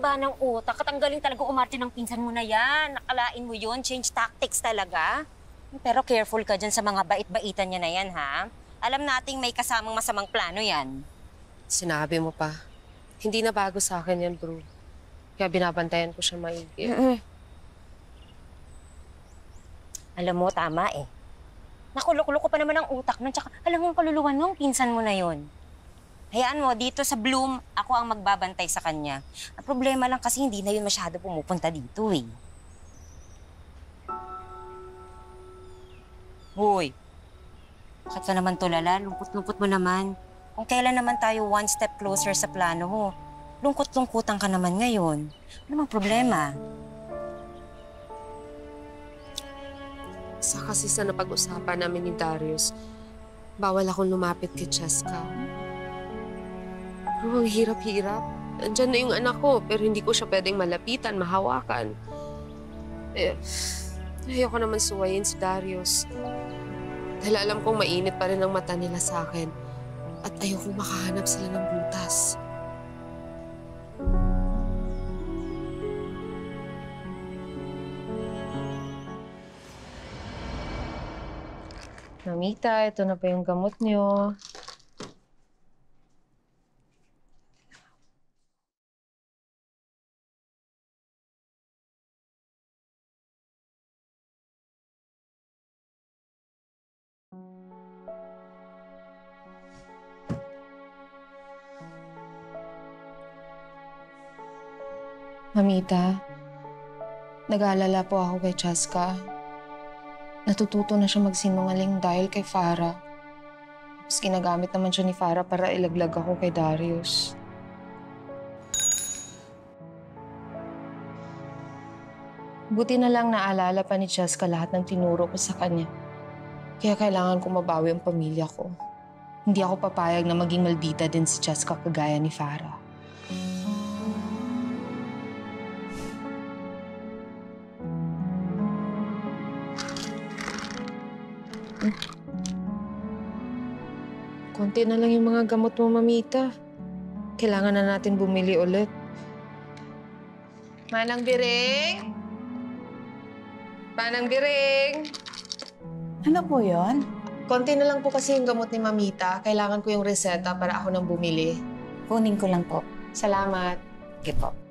haba ng utak at ang galing talaga umarte ng pinsan mo na yan. Nakalain mo yun, change tactics talaga. Pero careful ka dyan sa mga bait-baitan niya na yan, ha? Alam nating may kasamang masamang plano yan. Sinabi mo pa. Hindi na bago sa akin yan, bro. Kaya binabantayan ko siya maigi. Alam mo, tama eh. Nakulok-loko pa naman ang utak nun. Tsaka alam mo ang kaluluwa nung pinsan mo na yun. Hayaan mo, dito sa Bloom, ako ang magbabantay sa kanya. Ang problema lang kasi hindi na yun masyado pumupunta dito eh. Hoy, bakit ka naman tulala? Lungkot-lungkot mo naman. Kung kailan naman tayo one step closer sa plano mo, lungkot-lungkutan ka naman ngayon. Ano bang problema? Sa kasi sa napag-usapan namin ni Darius, bawal akong lumapit kay Cheska. Pero ang hirap-hirap. Andyan na yung anak ko, pero hindi ko siya pwedeng malapitan, mahawakan. Ayoko naman suwayin si Darius. Dahil alam kong mainit pa rin ang mata nila sa akin. At ayokong makahanap sila ng butas. Mamita, ito na pa yung gamot niyo. Mamita, nag-aalala po ako kay Cheska. Natututo na siya magsinungaling dahil kay Farah. Tapos ginagamit naman siya ni Farah para ilaglag ako kay Darius. Buti na lang naalala pa ni Cheska lahat ng tinuro ko sa kanya. Kaya kailangan ko mabawi ang pamilya ko. Hindi ako papayag na maging maldita din si Cheska kagaya ni Farah. Konti na lang yung mga gamot mo, Mamita. Kailangan na natin bumili ulit. Manang Biring? Manang Biring? Ano po yon? Konti na lang po kasi yung gamot ni Mamita. Kailangan ko yung reseta para ako nang bumili. Kunin ko lang po. Salamat. Sige po.